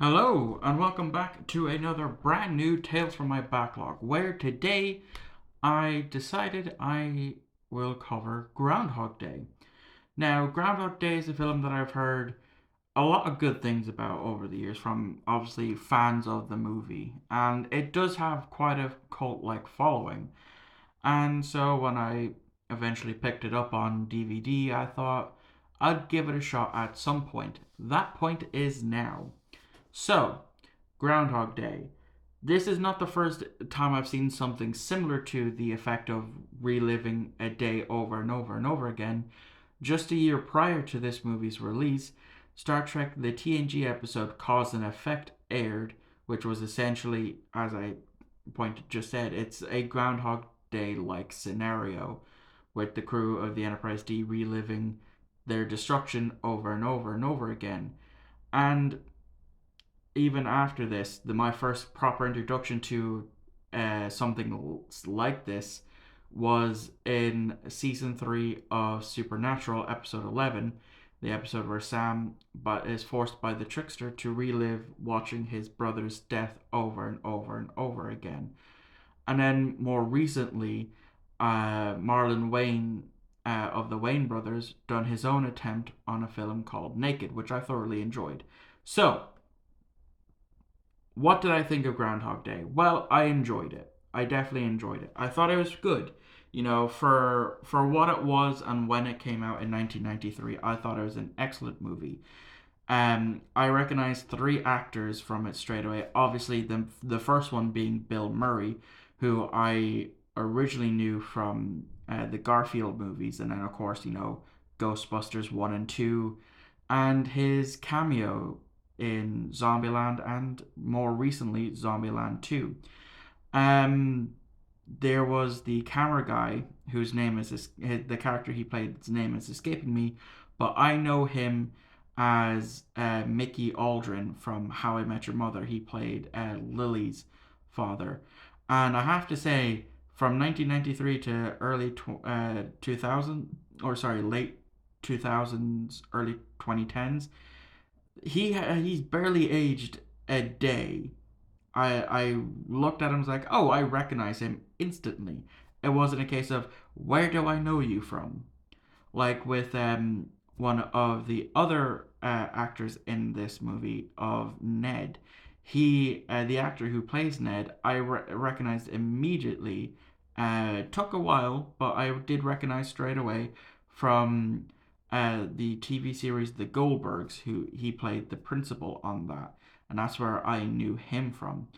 Hello, and welcome back to another brand new Tales from my Backlog, where today I decided I will cover Groundhog Day. Now, Groundhog Day is a film that I've heard a lot of good things about over the years from obviously fans of the movie, and it does have quite a cult like following. And so when I eventually picked it up on DVD, I thought I'd give it a shot at some point. That point is now. So, Groundhog Day. This is not the first time I've seen something similar to the effect of reliving a day over and over and over again. Just a year prior to this movie's release, Star Trek the TNG episode Cause and Effect aired, which was essentially, as I just said, it's a Groundhog Day like scenario with the crew of the Enterprise D reliving their destruction over and over and over again. And even after this, my first proper introduction to something like this was in season 3 of Supernatural, episode 11, the episode where Sam is forced by the trickster to relive watching his brother's death over and over and over again. And then more recently, Marlon Wayne of the Wayne brothers done his own attempt on a film called Naked, which I thoroughly enjoyed. So, what did I think of Groundhog Day? Well, I enjoyed it. I definitely enjoyed it. I thought it was good. For what it was and when it came out in 1993, I thought it was an excellent movie. I recognized three actors from it straight away. Obviously, the first one being Bill Murray, who I originally knew from the Garfield movies, and then of course Ghostbusters 1 and 2, and his cameo in Zombieland and more recently Zombieland 2. Um, there was the camera guy whose name is the character he played. His name is escaping me, but I know him as Mickey Aldrin from How I Met Your Mother. He played Lily's father, and I have to say, from 1993 to early 2000, or sorry, late 2000s, early 2010s, he's barely aged a day. I looked at him and was like, oh, I recognize him instantly. It wasn't a case of where do I know you from? Like with one of the other actors in this movie of Ned, the actor who plays Ned, I recognized immediately. Took a while, but I did recognize straight away from the TV series The Goldbergs, who he played the principal on that, and that's where I knew him from.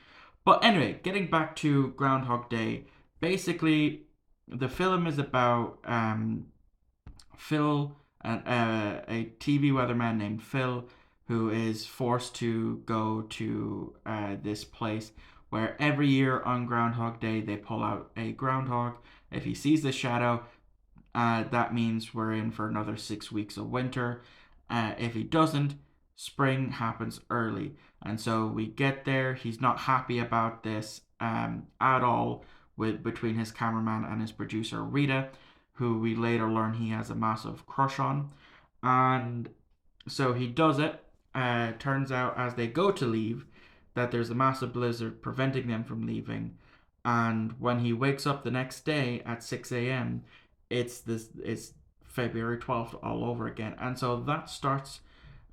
But anyway, getting back to Groundhog Day, basically, the film is about Phil, a TV weatherman named Phil, who is forced to go to this place where every year on Groundhog Day they pull out a groundhog. If he sees the shadow, that means we're in for another 6 weeks of winter. If he doesn't, spring happens early. And so we get there. He's not happy about this at all with between his cameraman and his producer Rita, who we later learn he has a massive crush on. And so he does it. Turns out as they go to leave that there's a massive blizzard preventing them from leaving. And when he wakes up the next day at 6 a.m., it's February 12th all over again. And so that starts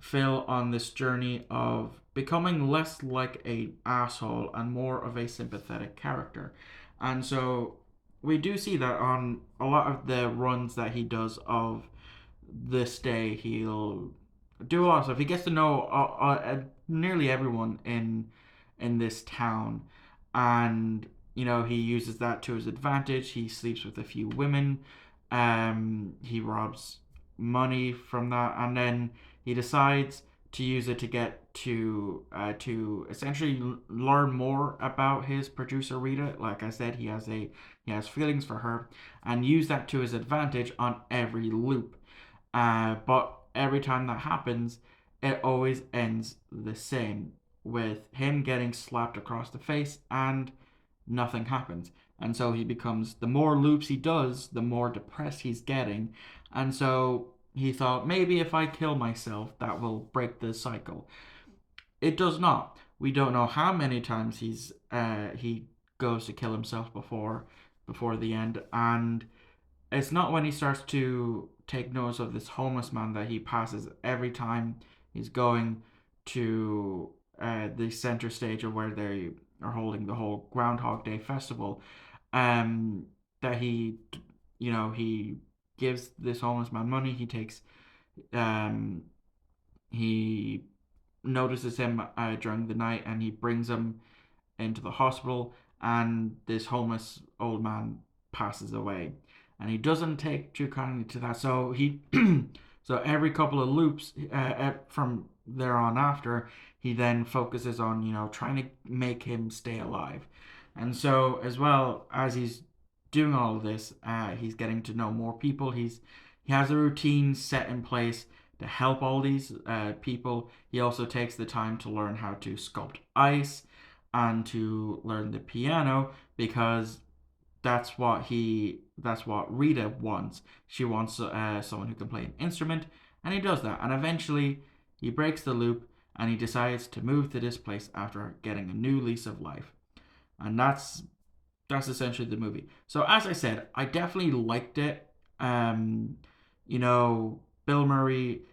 Phil on this journey of becoming less like a asshole and more of a sympathetic character. And so we do see that on a lot of the runs that he does of this day, he'll do a lot of stuff. He gets to know nearly everyone in this town, and he uses that to his advantage. He sleeps with a few women. He robs money from that, and then he decides to use it to get to essentially learn more about his producer Rita. Like I said, he has feelings for her, and use that to his advantage on every loop. But every time that happens, it always ends the same, with him getting slapped across the face and nothing happens. And so he becomes, the more loops he does, the more depressed he's getting. And so he thought, maybe if I kill myself, that will break the cycle. It does not. We don't know how many times he goes to kill himself before the end, and it's not when he starts to take notice of this homeless man that he passes every time he's going to the center stage of where they are holding the whole Groundhog Day festival. Um, that he gives this homeless man money. Um, he notices him during the night, and he brings him into the hospital, and this homeless old man passes away. And he doesn't take too kindly to that. So so every couple of loops from there on after, he then focuses on trying to make him stay alive. And so as well as he's doing all of this, he's getting to know more people. He has a routine set in place to help all these people. He also takes the time to learn how to sculpt ice and to learn the piano, because that's what Rita wants. She wants someone who can play an instrument, and he does that. And eventually, he breaks the loop, and he decides to move to this place after getting a new lease of life. And that's essentially the movie. So as I said, I definitely liked it. Um, Bill Murray,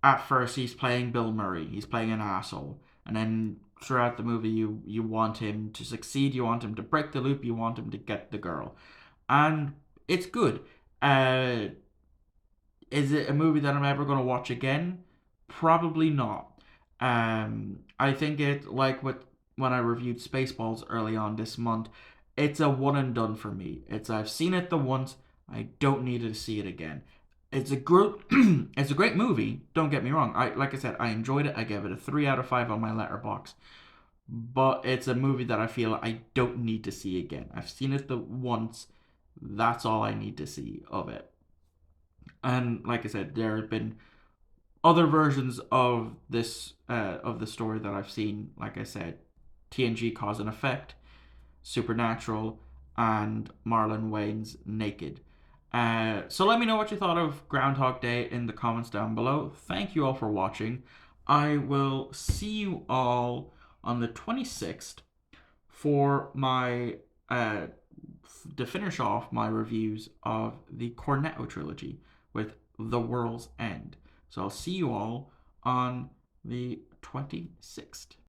at first he's playing Bill Murray. He's playing an asshole, and then throughout the movie, you want him to succeed. You want him to break the loop. You want him to get the girl, and it's good. Uh, is it a movie that I'm ever going to watch again? Probably not. I think it like with when I reviewed Spaceballs early on this month, it's a one and done for me. I've seen it the once. I don't need to see it again. It's a great it's a great movie. Don't get me wrong. Like I said, I enjoyed it. I gave it a 3 out of 5 on my letterbox. But it's a movie that I feel I don't need to see again. I've seen it the once. That's all I need to see of it. And like I said, there have been other versions of this of the story that I've seen. Like I said, TNG Cause and Effect, Supernatural, and Marlon Wayne's Naked. So let me know what you thought of Groundhog Day in the comments down below. Thank you all for watching. I will see you all on the 26th for my to finish off my reviews of the Cornetto trilogy with The World's End. So I'll see you all on the 26th.